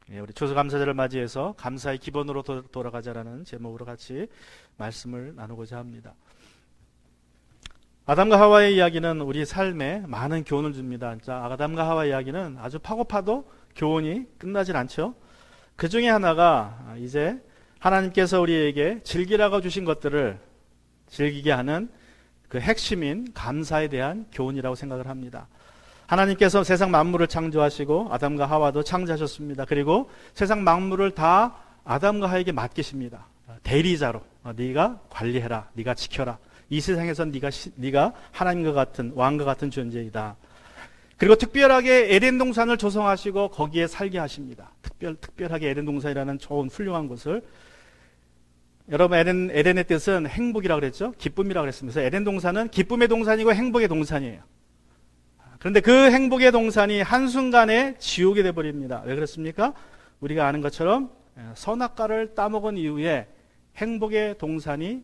우리 추수감사절을 맞이해서 감사의 기본으로 돌아가자라는 제목으로 같이 말씀을 나누고자 합니다. 아담과 하와의 이야기는 우리 삶에 많은 교훈을 줍니다. 자, 아담과 하와 이야기는 아주 파고 파도 교훈이 끝나질 않죠. 그 중에 하나가 이제 하나님께서 우리에게 즐기라고 주신 것들을 즐기게 하는 그 핵심인 감사에 대한 교훈이라고 생각을 합니다. 하나님께서 세상 만물을 창조하시고 아담과 하와도 창조하셨습니다. 그리고 세상 만물을 다 아담과 하와에게 맡기십니다. 대리자로 네가 관리해라, 네가 지켜라. 이 세상에선 네가 하나님과 같은 왕과 같은 존재이다. 그리고 특별하게 에덴 동산을 조성하시고 거기에 살게 하십니다. 특별하게 에덴 동산이라는 좋은 훌륭한 곳을. 여러분, 에덴의 뜻은 행복이라고 그랬죠? 기쁨이라고 그랬습니다. 그래서 에덴 동산은 기쁨의 동산이고 행복의 동산이에요. 그런데 그 행복의 동산이 한순간에 지옥이 되어버립니다. 왜 그렇습니까? 우리가 아는 것처럼 선악과를 따먹은 이후에 행복의 동산이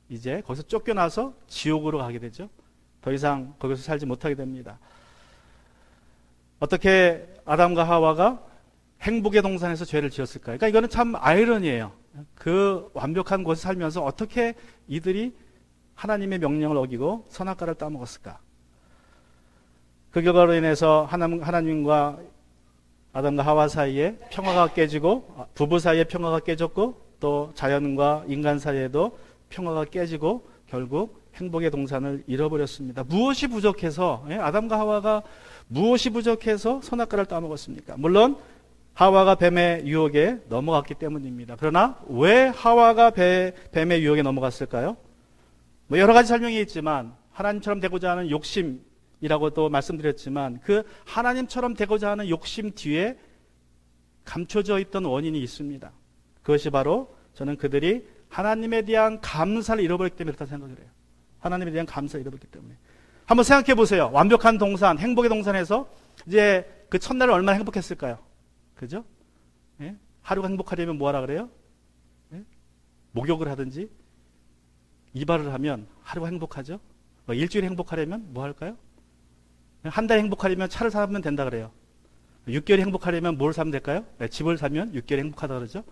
이제 거기서 쫓겨나서 지옥으로 가게 되죠. 더 이상 거기서 살지 못하게 됩니다. 어떻게 아담과 하와가 행복의 동산에서 죄를 지었을까요? 그러니까 이거는 참 아이러니예요. 그 완벽한 곳에 살면서 어떻게 이들이 하나님의 명령을 어기고 선악과를 따먹었을까? 그 결과로 인해서 하나님과 아담과 하와 사이에 평화가 깨지고, 부부 사이에 평화가 깨졌고, 또 자연과 인간 사이에도 평화가 깨지고 결국 행복의 동산을 잃어버렸습니다. 무엇이 부족해서, 아담과 하와가 무엇이 부족해서 선악과를 따먹었습니까? 물론 하와가 뱀의 유혹에 넘어갔기 때문입니다. 그러나 왜 하와가 뱀의 유혹에 넘어갔을까요? 여러 가지 설명이 있지만 하나님처럼 되고자 하는 욕심이라고도 말씀드렸지만 그 하나님처럼 되고자 하는 욕심 뒤에 감춰져 있던 원인이 있습니다. 그것이 바로 저는 그들이 하나님에 대한 감사를 잃어버렸기 때문에 그렇다 생각을 해요. 하나님에 대한 감사를 잃어버렸기 때문에. 한번 생각해 보세요. 완벽한 동산, 행복의 동산에서 이제 그 첫날을 얼마나 행복했을까요? 그죠? 예? 하루가 행복하려면 뭐 하라 그래요? 예? 목욕을 하든지 이발을 하면 하루가 행복하죠? 일주일에 행복하려면 뭐 할까요? 한 달에 행복하려면 차를 사면 된다 그래요. 6개월에 행복하려면 뭘 사면 될까요? 집을 사면 6개월에 행복하다 그러죠?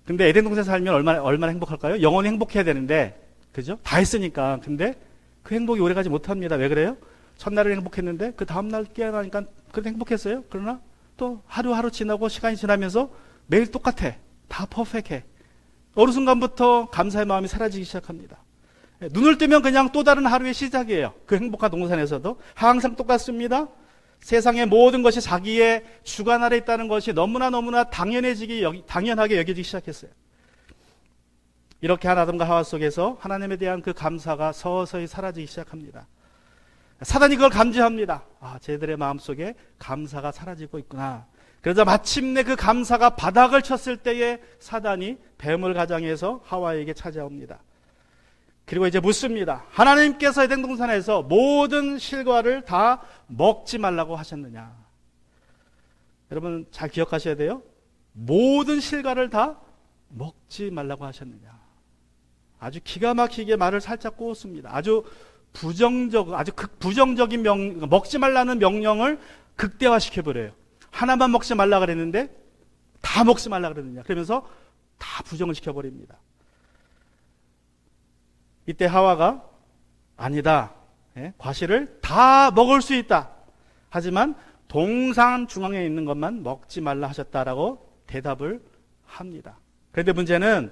근데 에덴 동산에 살면 얼마나 행복할까요? 영원히 행복해야 되는데, 그죠? 다 했으니까. 근데 그 행복이 오래가지 못합니다. 왜 그래요? 첫날은 행복했는데 그 다음날 깨어나니까 그래도 행복했어요. 그러나 또 하루하루 지나고 시간이 지나면서 매일 똑같아. 다 퍼펙해. 어느 순간부터 감사의 마음이 사라지기 시작합니다. 눈을 뜨면 그냥 또 다른 하루의 시작이에요. 그 행복한 동산에서도 항상 똑같습니다. 세상의 모든 것이 자기의 주관 아래 있다는 것이 너무나 당연하게 여겨지기 시작했어요. 이렇게 한 아담과 하와 속에서 하나님에 대한 그 감사가 서서히 사라지기 시작합니다. 사단이 그걸 감지합니다. 쟤들의 마음속에 감사가 사라지고 있구나. 그러자 마침내 그 감사가 바닥을 쳤을 때에 사단이 뱀을 가장해서 하와에게 찾아옵니다. 그리고 이제 묻습니다. 하나님께서 에덴 동산에서 모든 실과를 다 먹지 말라고 하셨느냐? 여러분 잘 기억하셔야 돼요. 모든 실과를 다 먹지 말라고 하셨느냐? 아주 기가 막히게 말을 살짝 꼬습니다. 아주 부정적인 먹지 말라는 명령을 극대화시켜버려요. 하나만 먹지 말라 그랬는데 다 먹지 말라 그랬느냐? 그러면서 다 부정을 시켜버립니다. 이때 하와가 아니다. 과실을 다 먹을 수 있다. 하지만 동산 중앙에 있는 것만 먹지 말라 하셨다라고 대답을 합니다. 그런데 문제는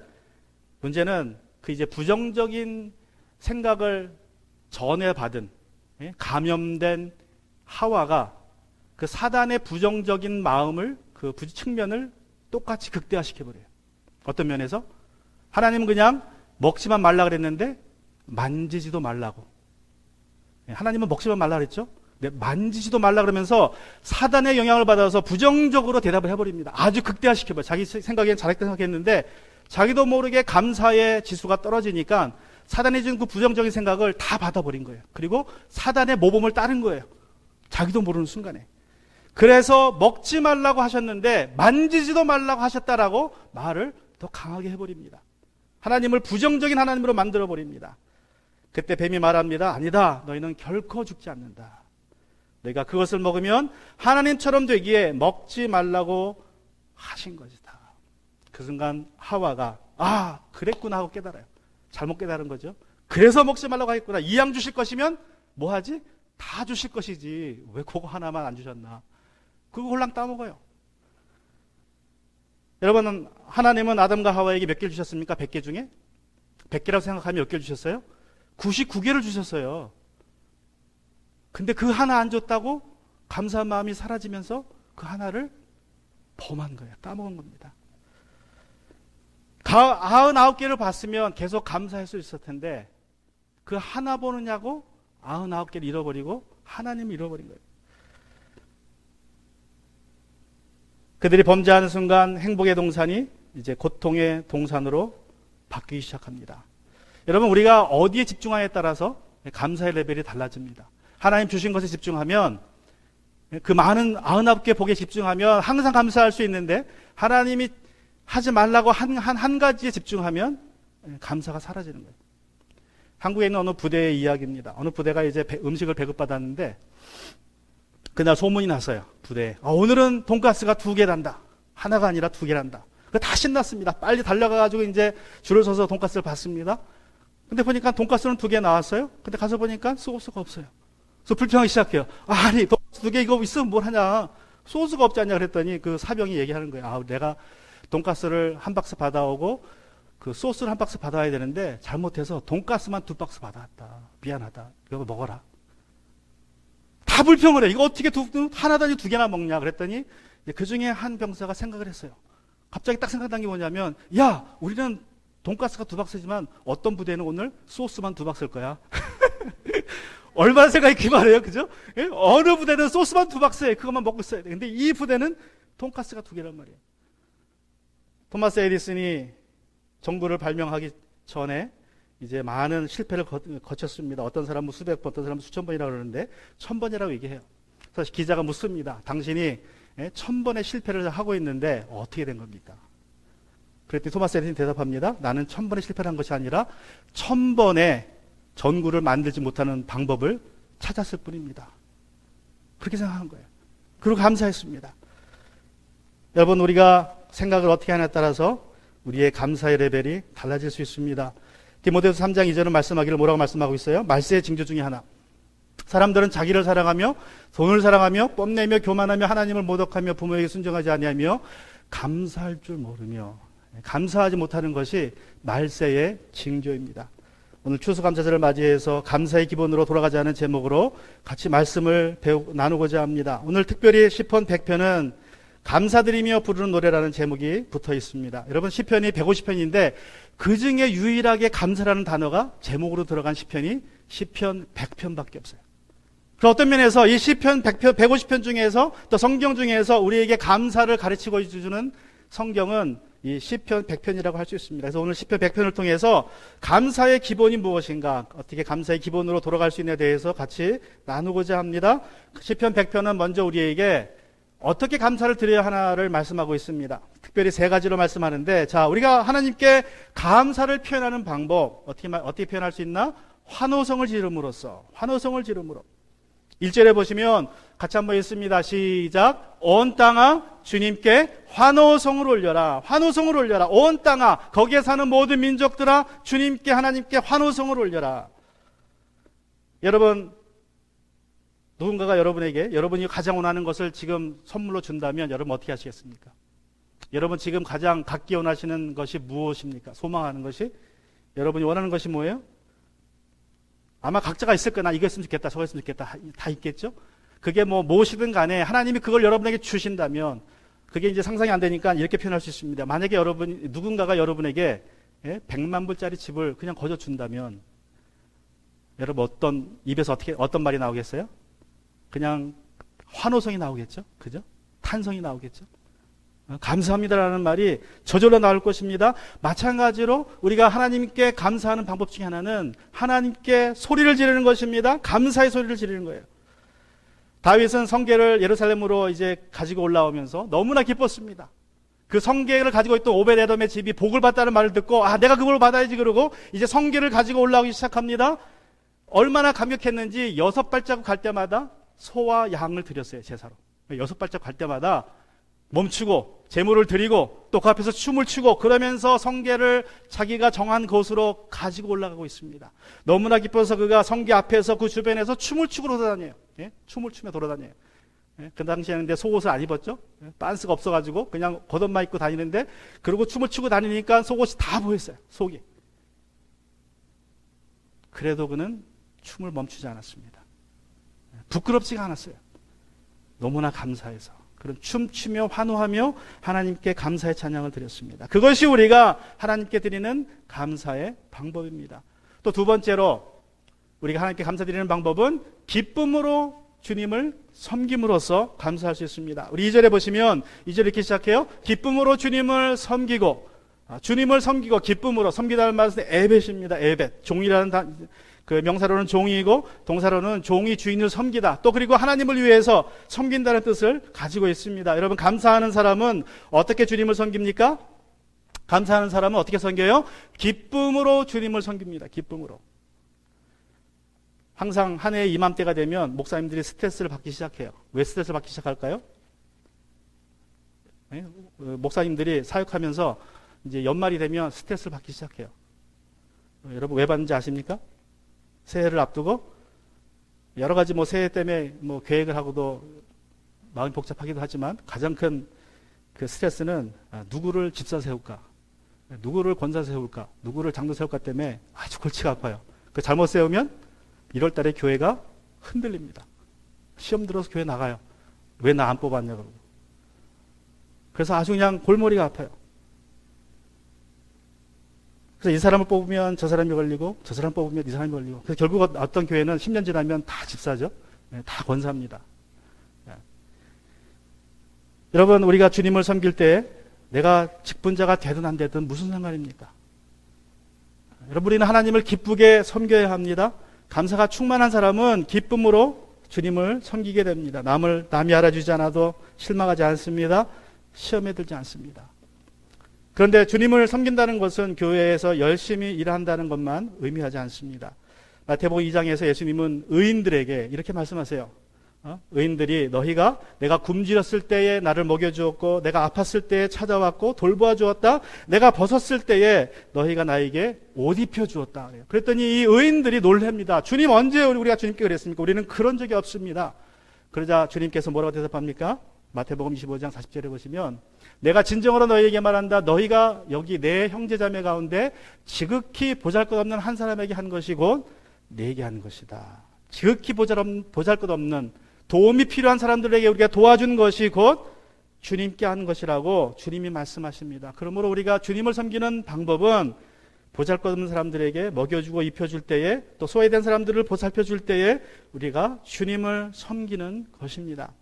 그 이제 부정적인 생각을 전해받은 감염된 하와가 그 사단의 부정적인 마음을 그 측면을 똑같이 극대화시켜버려요. 어떤 면에서 하나님은 그냥 먹지만 말라 그랬는데 만지지도 말라고. 하나님은 먹지만 말라 그랬죠? 근데 만지지도 말라 그러면서 사단의 영향을 받아서 부정적으로 대답을 해버립니다. 아주 극대화시켜버려요. 자기 생각엔 잘했다 생각했는데 자기도 모르게 감사의 지수가 떨어지니까 사단이 준 그 부정적인 생각을 다 받아버린 거예요. 그리고 사단의 모범을 따른 거예요. 자기도 모르는 순간에. 그래서 먹지 말라고 하셨는데 만지지도 말라고 하셨다라고 말을 더 강하게 해버립니다. 하나님을 부정적인 하나님으로 만들어버립니다. 그때 뱀이 말합니다. 아니다. 너희는 결코 죽지 않는다. 너희가 그것을 먹으면 하나님처럼 되기에 먹지 말라고 하신 거지 다. 그 순간 하와가 그랬구나 하고 깨달아요. 잘못 깨달은 거죠. 그래서 먹지 말라고 했구나. 이 양 주실 것이면 뭐 하지? 다 주실 것이지. 왜 그거 하나만 안 주셨나? 그거 홀랑 따먹어요. 여러분, 하나님은 아담과 하와에게 몇 개를 주셨습니까? 100개 중에? 100개라고 생각하면 몇 개를 주셨어요? 99개를 주셨어요. 근데 그 하나 안 줬다고 감사한 마음이 사라지면서 그 하나를 범한 거예요. 따먹은 겁니다. 99개를 봤으면 계속 감사할 수 있을 텐데 그 하나 보느냐고 99개를 잃어버리고 하나님을 잃어버린 거예요. 그들이 범죄하는 순간 행복의 동산이 이제 고통의 동산으로 바뀌기 시작합니다. 여러분, 우리가 어디에 집중하냐에 따라서 감사의 레벨이 달라집니다. 하나님 주신 것에 집중하면, 그 많은 99개 복에 집중하면 항상 감사할 수 있는데, 하나님이 하지 말라고 한 가지에 집중하면 감사가 사라지는 거예요. 한국에 있는 어느 부대의 이야기입니다. 어느 부대가 이제 음식을 배급받았는데 그날 소문이 났어요. 부대에. 오늘은 돈가스가 2개란다. 하나가 아니라 2개란다. 다 신났습니다. 빨리 달려가가지고 이제 줄을 서서 돈가스를 받습니다. 근데 보니까 돈가스는 2개 나왔어요. 근데 가서 보니까 소스가 없어요. 그래서 불평하기 시작해요. 아니, 돈가스 2개 이거 있으면 뭘 하냐. 소스가 없지 않냐 그랬더니 그 사병이 얘기하는 거예요. 내가 돈가스를 한 박스 받아오고 그 소스를 한 박스 받아야 되는데 잘못해서 돈가스만 2박스 받아왔다. 미안하다. 이거 먹어라. 다 불평을 해. 이거 어떻게 하나다니 2개나 먹냐 그랬더니 그 중에 한 병사가 생각을 했어요. 갑자기 딱 생각난 게 뭐냐면, 야, 우리는 돈가스가 2박스지만 어떤 부대는 오늘 소스만 2박스일 거야. 얼마나 생각이 기만해요, 그죠? 예? 어느 부대는 소스만 2박스에 그것만 먹고 있어야 돼. 근데 이 부대는 돈가스가 2개란 말이에요. 토마스 에디슨이 전구를 발명하기 전에 이제 많은 실패를 거쳤습니다. 어떤 사람은 수백 번, 어떤 사람은 수천 번이라고 그러는데 1000번이라고 얘기해요. 그래서 기자가 묻습니다. 당신이 1000번의 실패를 하고 있는데 어떻게 된 겁니까? 그랬더니 토마스 에디슨이 대답합니다. 나는 1000번의 실패를 한 것이 아니라 1000번의 전구를 만들지 못하는 방법을 찾았을 뿐입니다. 그렇게 생각한 거예요. 그리고 감사했습니다. 여러분, 우리가 생각을 어떻게 하냐에 따라서 우리의 감사의 레벨이 달라질 수 있습니다. 디모데후서 3장 2절은 말씀하기를 뭐라고 말씀하고 있어요? 말세의 징조 중에 하나. 사람들은 자기를 사랑하며 돈을 사랑하며 뽐내며 교만하며 하나님을 모독하며 부모에게 순종하지 아니하며 감사할 줄 모르며 감사하지 못하는 것이 말세의 징조입니다. 오늘 추수감사절을 맞이해서 감사의 기본으로 돌아가자는 제목으로 같이 말씀을 나누고자 합니다. 오늘 특별히 시편 100편은 감사드리며 부르는 노래라는 제목이 붙어 있습니다. 여러분, 시편이 150편인데 그 중에 유일하게 감사라는 단어가 제목으로 들어간 시편이 시편 100편밖에 없어요. 그럼 어떤 면에서 이 시편 150편 중에서 또 성경 중에서 우리에게 감사를 가르치고 주는 성경은 이 시편 100편이라고 할 수 있습니다. 그래서 오늘 시편 100편을 통해서 감사의 기본이 무엇인가, 어떻게 감사의 기본으로 돌아갈 수 있느냐에 대해서 같이 나누고자 합니다. 시편 100편은 먼저 우리에게 어떻게 감사를 드려야 하나를 말씀하고 있습니다. 특별히 3가지로 말씀하는데, 자, 우리가 하나님께 감사를 표현하는 방법, 어떻게 표현할 수 있나? 환호성을 지름으로써, 환호성을 지름으로. 1절에 보시면 같이 한번 읽습니다. 시작. 온 땅아 주님께 환호성을 올려라. 환호성을 올려라. 온 땅아, 거기에 사는 모든 민족들아 주님께, 하나님께 환호성을 올려라. 여러분, 누군가가 여러분에게 여러분이 가장 원하는 것을 지금 선물로 준다면 여러분 어떻게 하시겠습니까? 여러분 지금 가장 갖기 원하시는 것이 무엇입니까? 소망하는 것이? 여러분이 원하는 것이 뭐예요? 아마 각자가 있을 거나 이거 했으면 좋겠다, 저거 했으면 좋겠다, 다 있겠죠? 그게 무엇이든 간에 하나님이 그걸 여러분에게 주신다면 그게 이제 상상이 안 되니까 이렇게 표현할 수 있습니다. 만약에 누군가가 여러분에게 100만 불짜리 집을 그냥 거저 준다면 여러분 입에서 어떤 말이 나오겠어요? 그냥 환호성이 나오겠죠? 그죠? 탄성이 나오겠죠? 감사합니다라는 말이 저절로 나올 것입니다. 마찬가지로 우리가 하나님께 감사하는 방법 중에 하나는 하나님께 소리를 지르는 것입니다. 감사의 소리를 지르는 거예요. 다윗은 성궤를 예루살렘으로 이제 가지고 올라오면서 너무나 기뻤습니다. 그 성궤를 가지고 있던 오벳에돔의 집이 복을 받다는 말을 듣고 내가 그걸 받아야지 그러고 이제 성궤를 가지고 올라오기 시작합니다. 얼마나 감격했는지 6발자국 갈 때마다 소와 양을 드렸어요. 제사로. 6발자국 갈 때마다 멈추고 제물을 드리고 또 그 앞에서 춤을 추고 그러면서 성계를 자기가 정한 곳으로 가지고 올라가고 있습니다. 너무나 기뻐서 그가 성계 앞에서 그 주변에서 춤을 추고 돌아다녀요. 예? 춤을 추며 돌아다녀요. 예? 그 당시에는 근데 속옷을 안 입었죠. 예? 빤스가 없어가지고 그냥 겉옷만 입고 다니는데 그리고 춤을 추고 다니니까 속옷이 다 보였어요. 속이. 그래도 그는 춤을 멈추지 않았습니다. 부끄럽지가 않았어요. 너무나 감사해서 그런 춤추며 환호하며 하나님께 감사의 찬양을 드렸습니다. 그것이 우리가 하나님께 드리는 감사의 방법입니다. 또 두 번째로 우리가 하나님께 감사드리는 방법은 기쁨으로 주님을 섬김으로써 감사할 수 있습니다. 우리 2절에 보시면 2절 이렇게 시작해요. 기쁨으로 주님을 섬기고 주님을 섬기고 기쁨으로 섬기다는 말은 에벳입니다. 에벳. 종이라는 그 명사로는 종이고 동사로는 종이 주인을 섬기다. 또 그리고 하나님을 위해서 섬긴다는 뜻을 가지고 있습니다. 여러분 감사하는 사람은 어떻게 주님을 섬깁니까? 감사하는 사람은 어떻게 섬겨요? 기쁨으로 주님을 섬깁니다. 기쁨으로. 항상 한 해의 이맘때가 되면 목사님들이 스트레스를 받기 시작해요. 왜 스트레스를 받기 시작할까요? 네? 목사님들이 사역하면서 이제 연말이 되면 스트레스를 받기 시작해요. 여러분 왜 받는지 아십니까? 새해를 앞두고 여러 가지 새해 때문에 계획을 하고도 마음이 복잡하기도 하지만 가장 큰 그 스트레스는 누구를 집사 세울까, 누구를 권사 세울까, 누구를 장로 세울까 때문에 아주 골치가 아파요. 그 잘못 세우면 1월 달에 교회가 흔들립니다. 시험 들어서 교회 나가요. 왜 나 안 뽑았냐 그러고. 그래서 아주 그냥 골머리가 아파요. 그래서 이 사람을 뽑으면 저 사람이 걸리고 저 사람 뽑으면 이 사람이 걸리고 그래서 결국 어떤 교회는 10년 지나면 다 집사죠. 네, 다 권사입니다. 네. 여러분 우리가 주님을 섬길 때 내가 직분자가 되든 안 되든 무슨 상관입니까? 여러분 우리는 하나님을 기쁘게 섬겨야 합니다. 감사가 충만한 사람은 기쁨으로 주님을 섬기게 됩니다. 남이 알아주지 않아도 실망하지 않습니다. 시험에 들지 않습니다. 그런데 주님을 섬긴다는 것은 교회에서 열심히 일한다는 것만 의미하지 않습니다. 마태복음 2장에서 예수님은 의인들에게 이렇게 말씀하세요. 의인들이 너희가 내가 굶주렸을 때에 나를 먹여주었고 내가 아팠을 때에 찾아왔고 돌보아 주었다. 내가 벗었을 때에 너희가 나에게 옷 입혀주었다. 그랬더니 이 의인들이 놀랍니다. 주님 언제 우리가 주님께 그랬습니까? 우리는 그런 적이 없습니다. 그러자 주님께서 뭐라고 대답합니까? 마태복음 25장 40절에 보시면 내가 진정으로 너희에게 말한다. 너희가 여기 내 형제자매 가운데 지극히 보잘것없는 한 사람에게 한 것이 곧 내게 한 것이다. 지극히 보잘것없는 도움이 필요한 사람들에게 우리가 도와준 것이 곧 주님께 한 것이라고 주님이 말씀하십니다. 그러므로 우리가 주님을 섬기는 방법은 보잘것없는 사람들에게 먹여주고 입혀줄 때에 또 소외된 사람들을 보살펴줄 때에 우리가 주님을 섬기는 것입니다.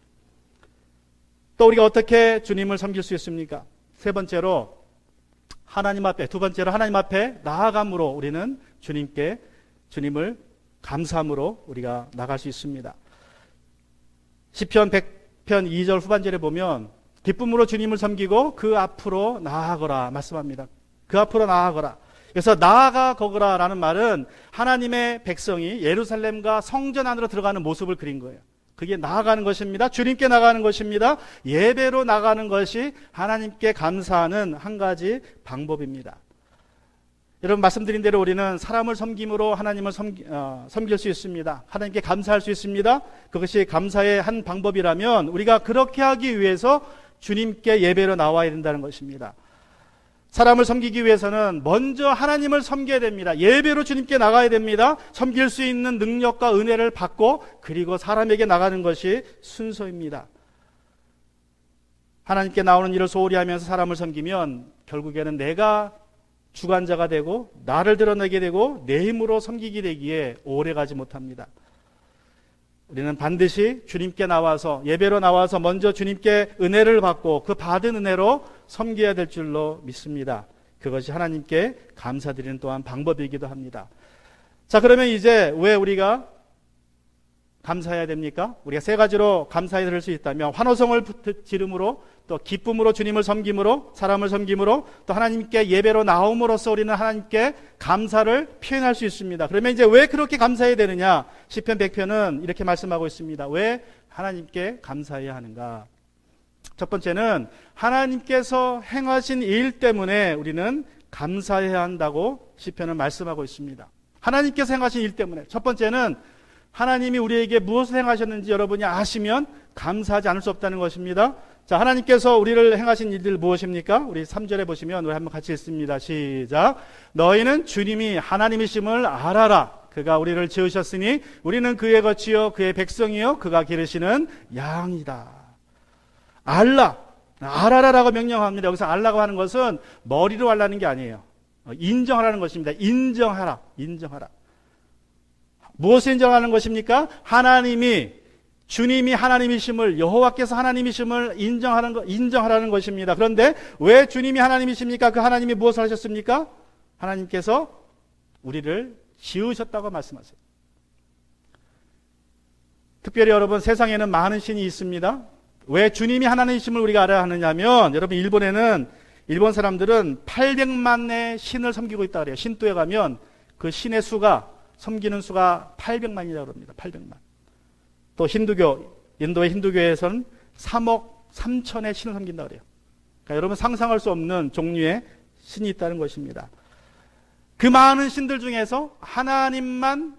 또 우리가 어떻게 주님을 섬길 수 있습니까? 세 번째로 하나님 앞에, 두 번째로 하나님 앞에 나아감으로 우리는 주님을 감사함으로 우리가 나갈 수 있습니다. 시편 100편 2절 후반절에 보면 기쁨으로 주님을 섬기고 그 앞으로 나아가라 말씀합니다. 그 앞으로 나아가라. 그래서 나아가 거거라라는 말은 하나님의 백성이 예루살렘과 성전 안으로 들어가는 모습을 그린 거예요. 그게 나아가는 것입니다. 주님께 나가는 것입니다. 예배로 나가는 것이 하나님께 감사하는 한 가지 방법입니다. 여러분 말씀드린 대로 우리는 사람을 섬김으로 하나님을 섬길 수 있습니다. 하나님께 감사할 수 있습니다. 그것이 감사의 한 방법이라면 우리가 그렇게 하기 위해서 주님께 예배로 나와야 된다는 것입니다. 사람을 섬기기 위해서는 먼저 하나님을 섬겨야 됩니다. 예배로 주님께 나가야 됩니다. 섬길 수 있는 능력과 은혜를 받고 그리고 사람에게 나가는 것이 순서입니다. 하나님께 나오는 일을 소홀히 하면서 사람을 섬기면 결국에는 내가 주관자가 되고 나를 드러내게 되고 내 힘으로 섬기게 되기에 오래가지 못합니다. 우리는 반드시 주님께 나와서 예배로 나와서 먼저 주님께 은혜를 받고 그 받은 은혜로 섬겨야 될 줄로 믿습니다. 그것이 하나님께 감사드리는 또한 방법이기도 합니다. 자, 그러면 이제 왜 우리가 감사해야 됩니까? 우리가 세 가지로 감사해 드릴 수 있다면 환호성을 지름으로 또 기쁨으로 주님을 섬김으로 사람을 섬김으로 또 하나님께 예배로 나옴으로써 우리는 하나님께 감사를 표현할 수 있습니다. 그러면 이제 왜 그렇게 감사해야 되느냐? 시편 100편은 이렇게 말씀하고 있습니다. 왜 하나님께 감사해야 하는가? 첫 번째는 하나님께서 행하신 일 때문에 우리는 감사해야 한다고 시편은 말씀하고 있습니다. 하나님께서 행하신 일 때문에. 첫 번째는 하나님이 우리에게 무엇을 행하셨는지 여러분이 아시면 감사하지 않을 수 없다는 것입니다. 자, 하나님께서 우리를 행하신 일들 무엇입니까? 우리 3절에 보시면 우리 한번 같이 읽습니다. 시작. 너희는 주님이 하나님이심을 알아라. 그가 우리를 지으셨으니 우리는 그의 것이요 그의 백성이요 그가 기르시는 양이다. 알아라라고 명령합니다. 여기서 알라고 하는 것은 머리로 알라는 게 아니에요. 인정하라는 것입니다. 인정하라. 무엇을 인정하는 것입니까? 주님이 하나님이심을, 여호와께서 하나님이심을 인정하라는 것입니다. 그런데 왜 주님이 하나님이십니까? 그 하나님이 무엇을 하셨습니까? 하나님께서 우리를 지으셨다고 말씀하세요. 특별히 여러분, 세상에는 많은 신이 있습니다. 왜 주님이 하나님이심을 우리가 알아야 하느냐면, 여러분, 일본 사람들은 800만의 신을 섬기고 있다 그래요. 신도에 가면 그 신의 수가, 섬기는 수가 800만이라고 합니다. 800만. 또 인도의 힌두교에서는 3억 3천의 신을 섬긴다 그래요. 그러니까 여러분 상상할 수 없는 종류의 신이 있다는 것입니다. 그 많은 신들 중에서 하나님만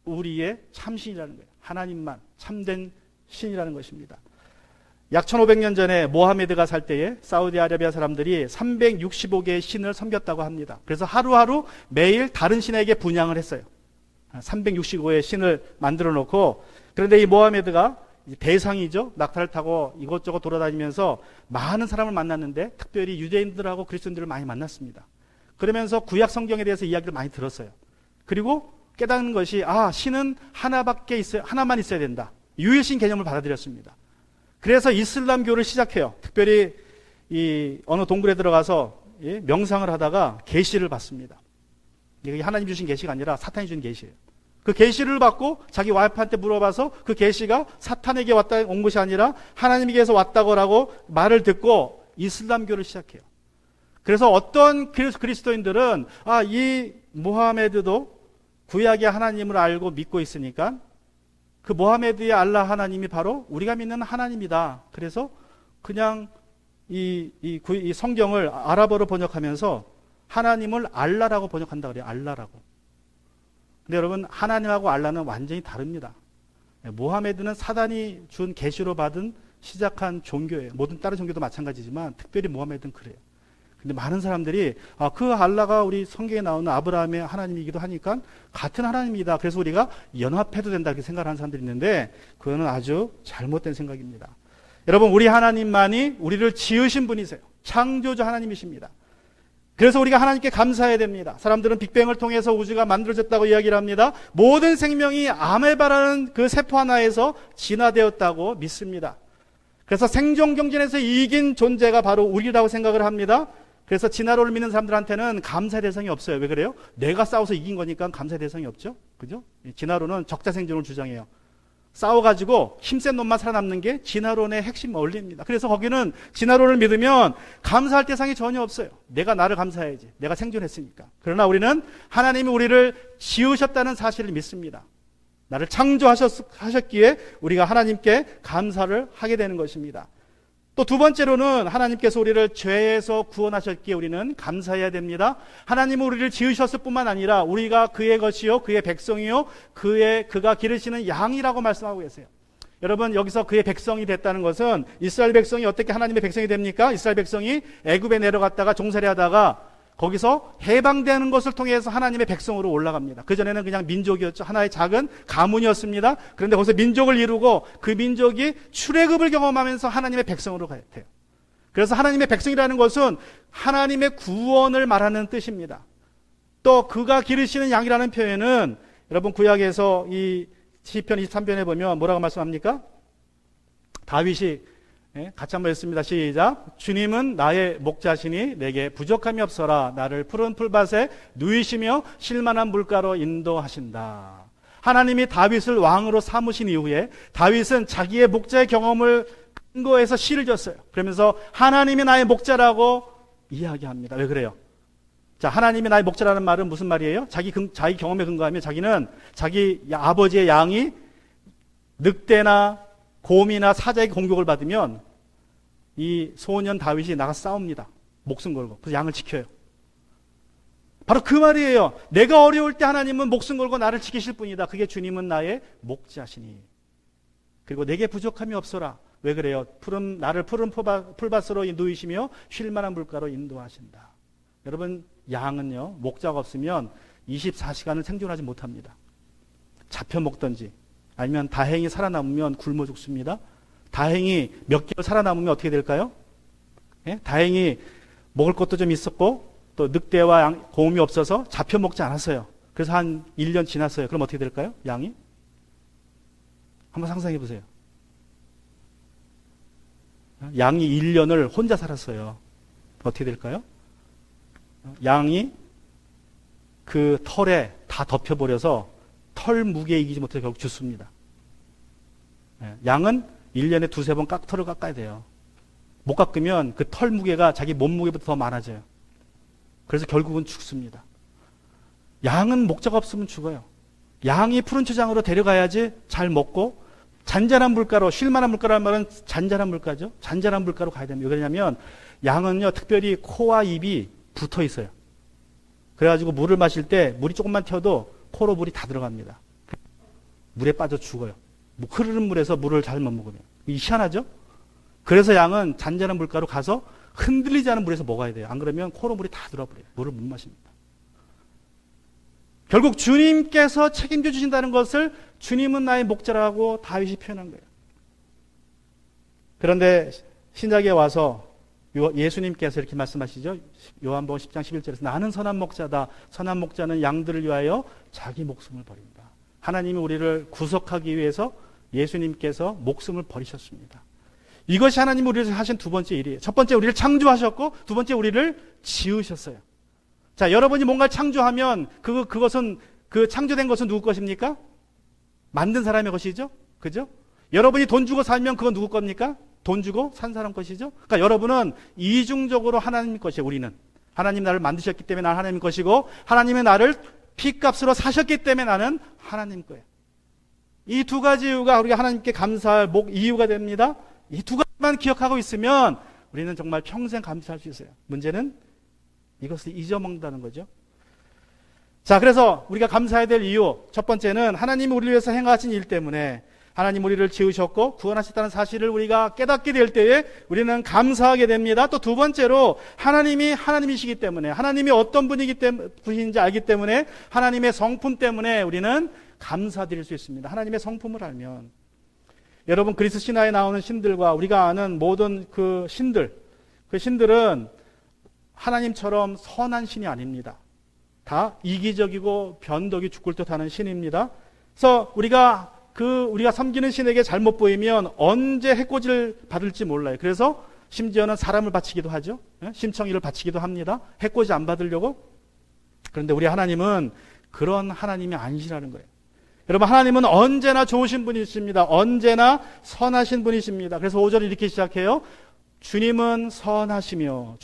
우리의 참신이라는 거예요. 하나님만 참된 신이라는 것입니다. 약 1500년 전에 모하메드가 살 때에 사우디아라비아 사람들이 365개의 신을 섬겼다고 합니다. 그래서 하루하루 매일 다른 신에게 분향을 했어요. 365개의 신을 만들어 놓고, 그런데 이 모하메드가 대상이죠. 낙타를 타고 이것저것 돌아다니면서 많은 사람을 만났는데 특별히 유대인들하고 그리스도인들을 많이 만났습니다. 그러면서 구약 성경에 대해서 이야기를 많이 들었어요. 그리고 깨닫는 것이 신은 하나만 있어야 된다. 유일신 개념을 받아들였습니다. 그래서 이슬람교를 시작해요. 특별히 어느 동굴에 들어가서 명상을 하다가 계시를 받습니다. 이게 하나님 주신 계시가 아니라 사탄이 준 계시예요. 그 계시를 받고 자기 와이프한테 물어봐서 그 계시가 사탄에게 온 것이 아니라 하나님에게서 왔다고라고 말을 듣고 이슬람교를 시작해요. 그래서 어떤 그리스도인들은 이 모하메드도 구약의 하나님을 알고 믿고 있으니까 그 모하메드의 알라 하나님이 바로 우리가 믿는 하나님이다. 그래서 그냥 이 성경을 아랍어로 번역하면서 하나님을 알라라고 번역한다 그래요. 알라라고. 근데 여러분, 하나님하고 알라는 완전히 다릅니다. 모하메드는 사단이 준 계시로 받은 시작한 종교예요. 모든 다른 종교도 마찬가지지만 특별히 모하메드는 그래요. 근데 많은 사람들이 그 알라가 우리 성경에 나오는 아브라함의 하나님이기도 하니까 같은 하나님이다. 그래서 우리가 연합해도 된다. 이렇게 생각하는 사람들이 있는데 그거는 아주 잘못된 생각입니다. 여러분, 우리 하나님만이 우리를 지으신 분이세요. 창조주 하나님이십니다. 그래서 우리가 하나님께 감사해야 됩니다. 사람들은 빅뱅을 통해서 우주가 만들어졌다고 이야기를 합니다. 모든 생명이 아메바라는 그 세포 하나에서 진화되었다고 믿습니다. 그래서 생존 경쟁에서 이긴 존재가 바로 우리라고 생각을 합니다. 그래서 진화론을 믿는 사람들한테는 감사의 대상이 없어요. 왜 그래요? 내가 싸워서 이긴 거니까 감사의 대상이 없죠. 그죠? 진화론은 적자 생존을 주장해요. 싸워가지고 힘센 놈만 살아남는 게 진화론의 핵심 원리입니다. 그래서 거기는 진화론을 믿으면 감사할 대상이 전혀 없어요. 내가 나를 감사해야지. 내가 생존했으니까. 그러나 우리는 하나님이 우리를 지으셨다는 사실을 믿습니다. 나를 창조하셨기에 우리가 하나님께 감사를 하게 되는 것입니다. 또 두 번째로는 하나님께서 우리를 죄에서 구원하셨기에 우리는 감사해야 됩니다. 하나님은 우리를 지으셨을 뿐만 아니라 우리가 그의 것이요 그의 백성이요 그가 기르시는 양이라고 말씀하고 계세요. 여러분, 여기서 그의 백성이 됐다는 것은 이스라엘 백성이 어떻게 하나님의 백성이 됩니까? 이스라엘 백성이 애굽에 내려갔다가 종살이 하다가 거기서 해방되는 것을 통해서 하나님의 백성으로 올라갑니다. 그전에는 그냥 민족이었죠. 하나의 작은 가문이었습니다. 그런데 거기서 민족을 이루고 그 민족이 출애굽을 경험하면서 하나님의 백성으로 가야 돼요. 그래서 하나님의 백성이라는 것은 하나님의 구원을 말하는 뜻입니다. 또 그가 기르시는 양이라는 표현은 여러분 구약에서 이 시편 23편에 보면 뭐라고 말씀합니까? 다윗이 같이 한번 했습니다. 시작. 주님은 나의 목자시니 내게 부족함이 없어라. 나를 푸른 풀밭에 누이시며 쉴만한 물가로 인도하신다. 하나님이 다윗을 왕으로 삼으신 이후에 다윗은 자기의 목자의 경험을 근거해서 시를 졌어요. 그러면서 하나님이 나의 목자라고 이야기합니다. 왜 그래요? 자, 하나님이 나의 목자라는 말은 무슨 말이에요? 자기 경험에 근거하면 자기는 자기 아버지의 양이 늑대나 곰이나 사자에게 공격을 받으면 이 소년 다윗이 나가서 싸웁니다. 목숨 걸고. 그래서 양을 지켜요. 바로 그 말이에요. 내가 어려울 때 하나님은 목숨 걸고 나를 지키실 분이다. 그게 주님은 나의 목자시니. 그리고 내게 부족함이 없어라. 왜 그래요? 나를 푸른 풀밭으로 누이시며 쉴만한 물가로 인도하신다. 여러분, 양은요, 목자가 없으면 24시간을 생존하지 못합니다. 잡혀 먹든지 아니면 다행히 살아남으면 굶어 죽습니다. 다행히 몇 개월 살아남으면 어떻게 될까요? 예? 다행히 먹을 것도 좀 있었고 또 늑대와 곰이 없어서 잡혀 먹지 않았어요. 그래서 한 1년 지났어요. 그럼 어떻게 될까요? 양이? 한번 상상해 보세요. 양이 1년을 혼자 살았어요. 어떻게 될까요? 양이 그 털에 다 덮여버려서 털 무게에 이기지 못해서 결국 죽습니다. 양은 1년에 두세 번 털을 깎아야 돼요. 못 깎으면 그 털 무게가 자기 몸무게보다 더 많아져요. 그래서 결국은 죽습니다. 양은 목자가 없으면 죽어요. 양이 푸른 초장으로 데려가야지 잘 먹고 잔잔한 물가로, 쉴만한 물가라는 말은 잔잔한 물가죠. 잔잔한 물가로 가야 됩니다. 왜냐하면 양은요, 특별히 코와 입이 붙어 있어요. 그래가지고 물을 마실 때 물이 조금만 튀어도 코로 물이 다 들어갑니다. 물에 빠져 죽어요. 흐르는 물에서 물을 잘 못 먹으면. 희한하죠? 그래서 양은 잔잔한 물가로 가서 흔들리지 않은 물에서 먹어야 돼요. 안 그러면 코로 물이 다 들어버려요. 물을 못 마십니다. 결국 주님께서 책임져 주신다는 것을 주님은 나의 목자라고 다윗이 표현한 거예요. 그런데 신약에 와서 예수님께서 이렇게 말씀하시죠. 요한복음 10장 11절에서 나는 선한 목자다. 선한 목자는 양들을 위하여 자기 목숨을 버린다. 하나님이 우리를 구속하기 위해서 예수님께서 목숨을 버리셨습니다. 이것이 하나님이 우리를 하신 두 번째 일이에요. 첫 번째 우리를 창조하셨고 두 번째 우리를 지으셨어요. 자, 여러분이 뭔가를 창조하면 그것은 그 창조된 것은 누구 것입니까? 만든 사람의 것이죠. 그죠? 여러분이 돈 주고 살면 그건 누구 겁니까? 돈 주고 산 사람 것이죠. 그러니까 여러분은 이중적으로 하나님 것이에요. 우리는 하나님 나를 만드셨기 때문에 나는 하나님 것이고 하나님의 나를 피값으로 사셨기 때문에 나는 하나님 거예요. 이 두 가지 이유가 우리가 하나님께 감사할 이유가 됩니다. 이 두 가지만 기억하고 있으면 우리는 정말 평생 감사할 수 있어요. 문제는 이것을 잊어먹는다는 거죠. 자, 그래서 우리가 감사해야 될 이유 첫 번째는 하나님이 우리를 위해서 행하신 일 때문에 하나님 우리를 지으셨고 구원하셨다는 사실을 우리가 깨닫게 될 때에 우리는 감사하게 됩니다. 또 두 번째로 하나님이 하나님이시기 때문에 하나님이 어떤 분인지 알기 때문에 하나님의 성품 때문에 우리는 감사드릴 수 있습니다. 하나님의 성품을 알면 여러분 그리스 신화에 나오는 신들과 우리가 아는 모든 그 신들은 하나님처럼 선한 신이 아닙니다. 다 이기적이고 변덕이 죽을 듯하는 신입니다. 그래서 우리가 섬기는 신에게 잘못 보이면 언제 해코지를 받을지 몰라요. 그래서 심지어는 사람을 바치기도 하죠. 심청이를 바치기도 합니다. 해코지 안 받으려고. 그런데 우리 하나님은 그런 하나님이 아니시라는 거예요. 여러분 하나님은 언제나 좋으신 분이십니다. 언제나 선하신 분이십니다. 그래서 5절을 이렇게 시작해요. 주님은 선하시며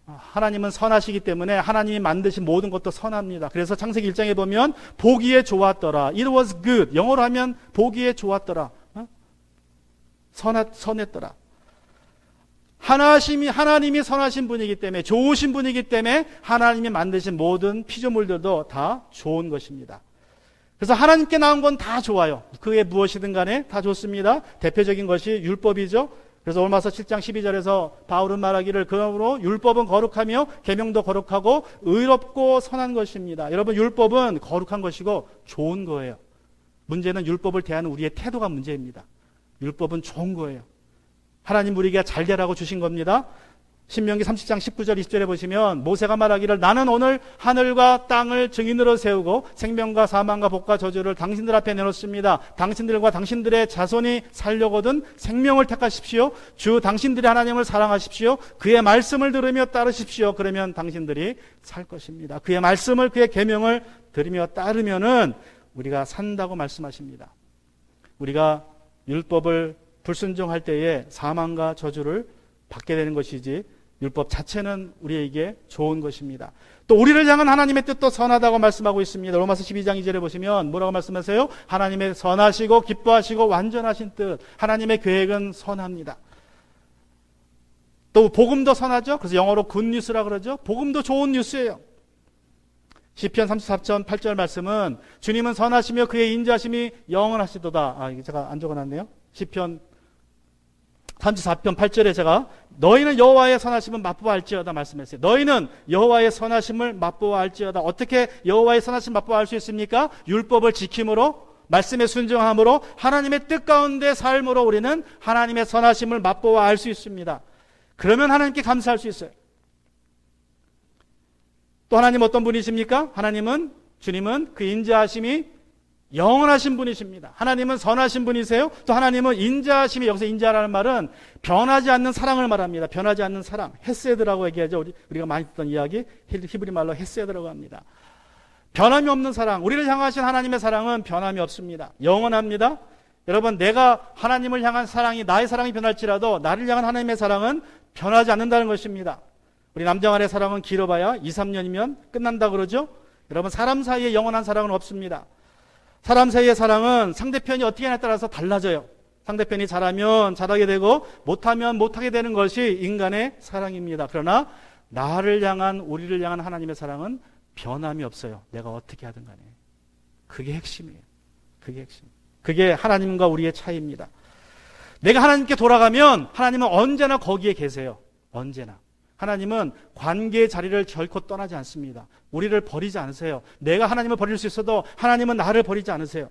하나님은 선하시기 때문에 하나님이 만드신 모든 것도 선합니다. 그래서 창세기 1장에 보면 보기에 좋았더라. It was good. 영어로 하면 보기에 좋았더라. 선했더라. 하나님이 선하신 분이기 때문에 좋으신 분이기 때문에 하나님이 만드신 모든 피조물들도 다 좋은 것입니다. 그래서 하나님께 나온 건 다 좋아요. 그게 무엇이든 간에 다 좋습니다. 대표적인 것이 율법이죠. 그래서 로마서 7장 12절에서 바울은 말하기를 그러므로 율법은 거룩하며 계명도 거룩하고 의롭고 선한 것입니다. 여러분 율법은 거룩한 것이고 좋은 거예요. 문제는 율법을 대하는 우리의 태도가 문제입니다. 율법은 좋은 거예요. 하나님 우리에게 잘 되라고 주신 겁니다. 신명기 30장 19절 20절에 보시면 모세가 말하기를 나는 오늘 하늘과 땅을 증인으로 세우고 생명과 사망과 복과 저주를 당신들 앞에 내놓습니다. 당신들과 당신들의 자손이 살려거든 생명을 택하십시오. 주 당신들의 하나님을 사랑하십시오. 그의 말씀을 들으며 따르십시오. 그러면 당신들이 살 것입니다. 그의 말씀을 그의 계명을 들으며 따르면은 우리가 산다고 말씀하십니다. 우리가 율법을 불순종할 때에 사망과 저주를 받게 되는 것이지 율법 자체는 우리에게 좋은 것입니다. 또 우리를 향한 하나님의 뜻도 선하다고 말씀하고 있습니다. 로마서 12장 2절에 보시면 뭐라고 말씀하세요? 하나님의 선하시고 기뻐하시고 완전하신 뜻, 하나님의 계획은 선합니다. 또 복음도 선하죠. 그래서 영어로 굿뉴스라 그러죠. 복음도 좋은 뉴스예요. 시편 34편 8절 말씀은 주님은 선하시며 그의 인자하심이 영원하시도다. 이게 제가 안 적어놨네요. 시편 34편 8절에 제가 너희는 여호와의 선하심을 맛보아 알지어다 말씀했어요. 너희는 여호와의 선하심을 맛보아 알지어다. 어떻게 여호와의 선하심을 맛보아 알 수 있습니까? 율법을 지킴으로, 말씀에 순종함으로, 하나님의 뜻 가운데 삶으로 우리는 하나님의 선하심을 맛보아 알 수 있습니다. 그러면 하나님께 감사할 수 있어요. 또 하나님 어떤 분이십니까? 주님은 그 인자하심이 영원하신 분이십니다. 하나님은 선하신 분이세요. 또 하나님은 인자하심이, 여기서 인자라는 말은 변하지 않는 사랑을 말합니다. 변하지 않는 사랑, 헤세드라고 얘기하죠. 우리가 많이 듣던 이야기, 히브리 말로 헤세드라고 합니다. 변함이 없는 사랑, 우리를 향하신 하나님의 사랑은 변함이 없습니다. 영원합니다. 여러분, 내가 하나님을 향한 사랑이, 나의 사랑이 변할지라도 나를 향한 하나님의 사랑은 변하지 않는다는 것입니다. 우리 남자 간의 사랑은 길어봐야 2, 3년이면 끝난다 그러죠. 여러분, 사람 사이에 영원한 사랑은 없습니다. 사람 사이의 사랑은 상대편이 어떻게 하냐에 따라서 달라져요. 상대편이 잘하면 잘하게 되고 못하면 못하게 되는 것이 인간의 사랑입니다. 그러나 나를 향한, 우리를 향한 하나님의 사랑은 변함이 없어요. 내가 어떻게 하든 간에. 그게 핵심이에요. 그게 핵심. 그게 하나님과 우리의 차이입니다. 내가 하나님께 돌아가면 하나님은 언제나 거기에 계세요. 언제나. 하나님은 관계의 자리를 결코 떠나지 않습니다. 우리를 버리지 않으세요. 내가 하나님을 버릴 수 있어도 하나님은 나를 버리지 않으세요.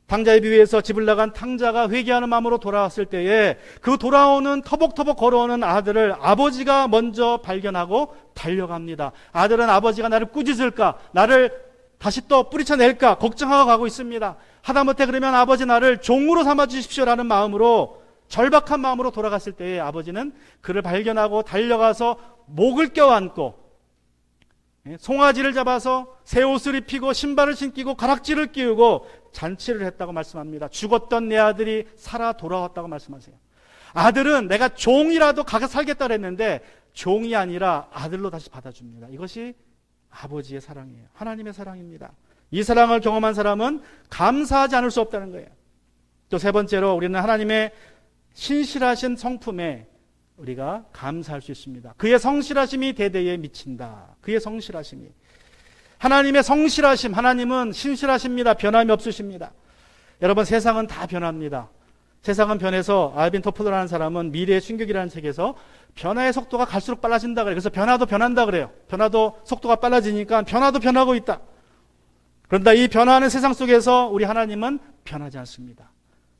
탕자의 비유에서 집을 나간 탕자가 회개하는 마음으로 돌아왔을 때에 그 돌아오는 터벅터벅 걸어오는 아들을 아버지가 먼저 발견하고 달려갑니다. 아들은 아버지가 나를 꾸짖을까, 나를 다시 또 뿌리쳐낼까 걱정하고 가고 있습니다. 하다못해 그러면 아버지 나를 종으로 삼아 주십시오라는 마음으로, 절박한 마음으로 돌아갔을 때에 아버지는 그를 발견하고 달려가서 목을 껴안고 송아지를 잡아서 새 옷을 입히고 신발을 신기고 가락지를 끼우고 잔치를 했다고 말씀합니다. 죽었던 내 아들이 살아 돌아왔다고 말씀하세요. 아들은 내가 종이라도 가서 살겠다 그랬는데 종이 아니라 아들로 다시 받아줍니다. 이것이 아버지의 사랑이에요. 하나님의 사랑입니다. 이 사랑을 경험한 사람은 감사하지 않을 수 없다는 거예요. 또 세 번째로 우리는 하나님의 신실하신 성품에 우리가 감사할 수 있습니다. 그의 성실하심이 대대에 미친다. 그의 성실하심이. 하나님의 성실하심, 하나님은 신실하십니다. 변함이 없으십니다. 여러분, 세상은 다 변합니다. 세상은 변해서, 알빈 토플러라는 사람은 미래의 충격이라는 책에서 변화의 속도가 갈수록 빨라진다 그래요. 그래서 변화도 변한다 그래요. 변화도 속도가 빨라지니까 변화도 변하고 있다. 그런데 이 변화하는 세상 속에서 우리 하나님은 변하지 않습니다.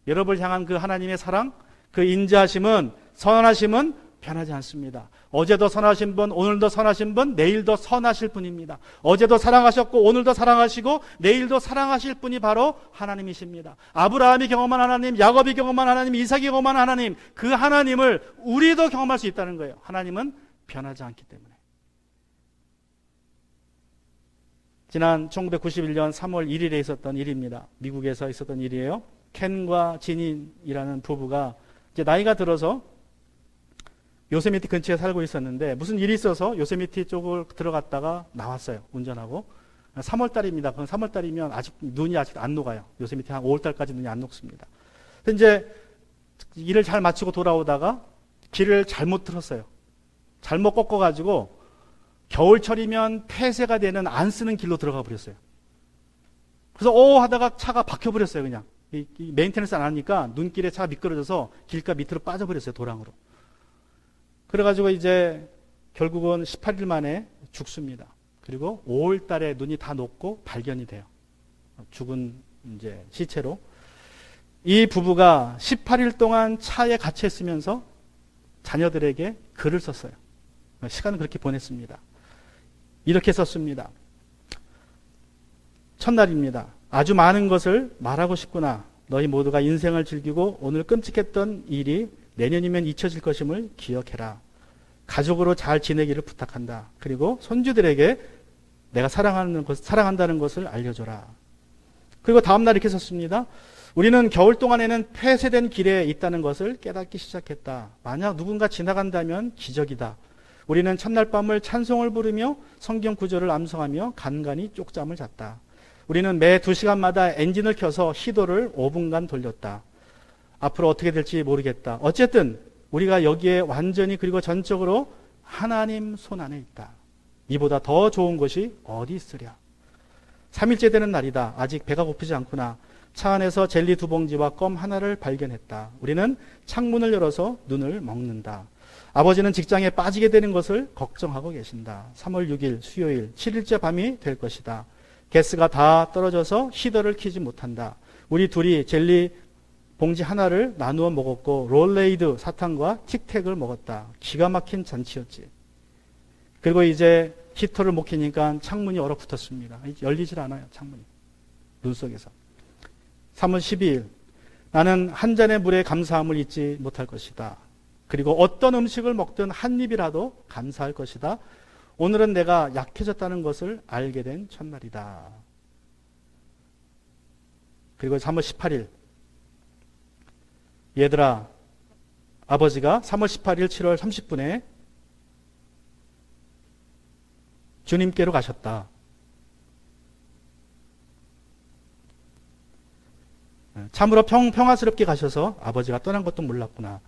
여러분을 향한 그 하나님의 사랑, 그 인자하심은, 선하심은 변하지 않습니다. 어제도 선하신 분, 오늘도 선하신 분, 내일도 선하실 분입니다. 어제도 사랑하셨고 오늘도 사랑하시고 내일도 사랑하실 분이 바로 하나님이십니다. 아브라함이 경험한 하나님, 야곱이 경험한 하나님, 이삭이 경험한 하나님, 그 하나님을 우리도 경험할 수 있다는 거예요. 하나님은 변하지 않기 때문에. 지난 1991년 3월 1일에 있었던 일입니다. 미국에서 있었던 일이에요. 켄과 진인이라는 부부가 이제 나이가 들어서 요세미티 근처에 살고 있었는데 무슨 일이 있어서 요세미티 쪽을 들어갔다가 나왔어요. 운전하고. 3월달입니다. 그럼 3월달이면 눈이 아직 안 녹아요. 요세미티 한 5월달까지 눈이 안 녹습니다. 근데 이제 일을 잘 마치고 돌아오다가 길을 잘못 들었어요. 잘못 꺾어가지고 겨울철이면 폐쇄가 되는 안 쓰는 길로 들어가 버렸어요. 그래서 하다가 차가 박혀버렸어요. 그냥. 이 메인테너스 안 하니까 눈길에 차가 미끄러져서 길가 밑으로 빠져버렸어요. 도랑으로. 그래가지고 이제 결국은 18일 만에 죽습니다. 그리고 5월 달에 눈이 다 녹고 발견이 돼요. 죽은 이제 시체로. 이 부부가 18일 동안 차에 갇혀 있으면서 자녀들에게 글을 썼어요. 시간을 그렇게 보냈습니다. 이렇게 썼습니다. 첫날입니다. 아주 많은 것을 말하고 싶구나. 너희 모두가 인생을 즐기고 오늘 끔찍했던 일이 내년이면 잊혀질 것임을 기억해라. 가족으로 잘 지내기를 부탁한다. 그리고 손주들에게 내가 사랑한다는 것을 알려줘라. 그리고 다음날 이렇게 썼습니다. 우리는 겨울 동안에는 폐쇄된 길에 있다는 것을 깨닫기 시작했다. 만약 누군가 지나간다면 기적이다. 우리는 첫날 밤을 찬송을 부르며 성경 구절을 암송하며 간간히 쪽잠을 잤다. 우리는 매 2시간마다 엔진을 켜서 시도를 5분간 돌렸다. 앞으로 어떻게 될지 모르겠다. 어쨌든 우리가 여기에 완전히 그리고 전적으로 하나님 손 안에 있다. 이보다 더 좋은 것이 어디 있으랴. 3일째 되는 날이다. 아직 배가 고프지 않구나. 차 안에서 젤리 2봉지와 껌 하나를 발견했다. 우리는 창문을 열어서 눈을 먹는다. 아버지는 직장에 빠지게 되는 것을 걱정하고 계신다. 3월 6일 수요일 7일째 밤이 될 것이다. 가스가 다 떨어져서 히터를 켜지 못한다. 우리 둘이 젤리 봉지 하나를 나누어 먹었고 롤레이드 사탕과 틱택을 먹었다. 기가 막힌 잔치였지. 그리고 이제 히터를 못 켜니까 창문이 얼어붙었습니다. 열리질 않아요. 창문이. 눈 속에서. 3월 12일 나는 한 잔의 물에 감사함을 잊지 못할 것이다. 그리고 어떤 음식을 먹든 한 입이라도 감사할 것이다. 오늘은 내가 약해졌다는 것을 알게 된 첫날이다. 그리고 3월 18일 얘들아, 아버지가 3월 18일 7월 30분에 주님께로 가셨다. 참으로 평화스럽게 가셔서 아버지가 떠난 것도 몰랐구나.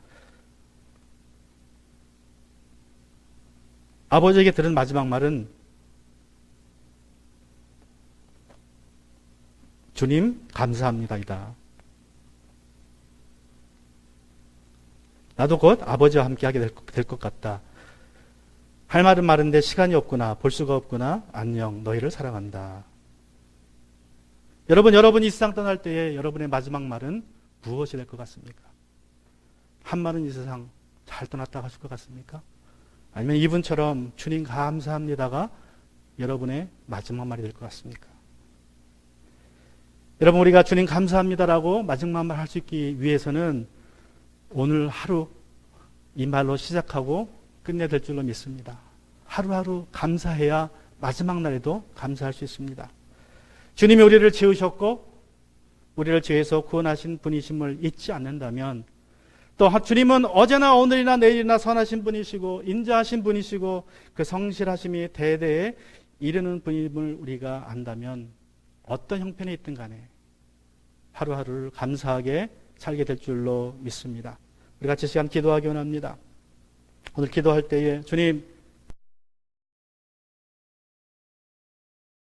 아버지에게 들은 마지막 말은 주님 감사합니다이다. 나도 곧 아버지와 함께 하게 될 것 같다. 할 말은 많은데 시간이 없구나. 볼 수가 없구나. 안녕. 너희를 사랑한다. 여러분이 이 세상 떠날 때에 여러분의 마지막 말은 무엇이 될 것 같습니까? 한 말은 이 세상 잘 떠났다 하실 것 같습니까? 아니면 이분처럼 주님 감사합니다가 여러분의 마지막 말이 될 것 같습니까? 여러분, 우리가 주님 감사합니다라고 마지막 말 할 수 있기 위해서는 오늘 하루 이 말로 시작하고 끝내야 될 줄로 믿습니다. 하루하루 감사해야 마지막 날에도 감사할 수 있습니다. 주님이 우리를 지으셨고 우리를 죄에서 구원하신 분이심을 잊지 않는다면, 또 주님은 어제나 오늘이나 내일이나 선하신 분이시고 인자하신 분이시고 그 성실하심이 대대에 이르는 분임을 우리가 안다면 어떤 형편에 있든 간에 하루하루를 감사하게 살게 될 줄로 믿습니다. 우리 같이 시간 기도하기 원합니다. 오늘 기도할 때에 주님,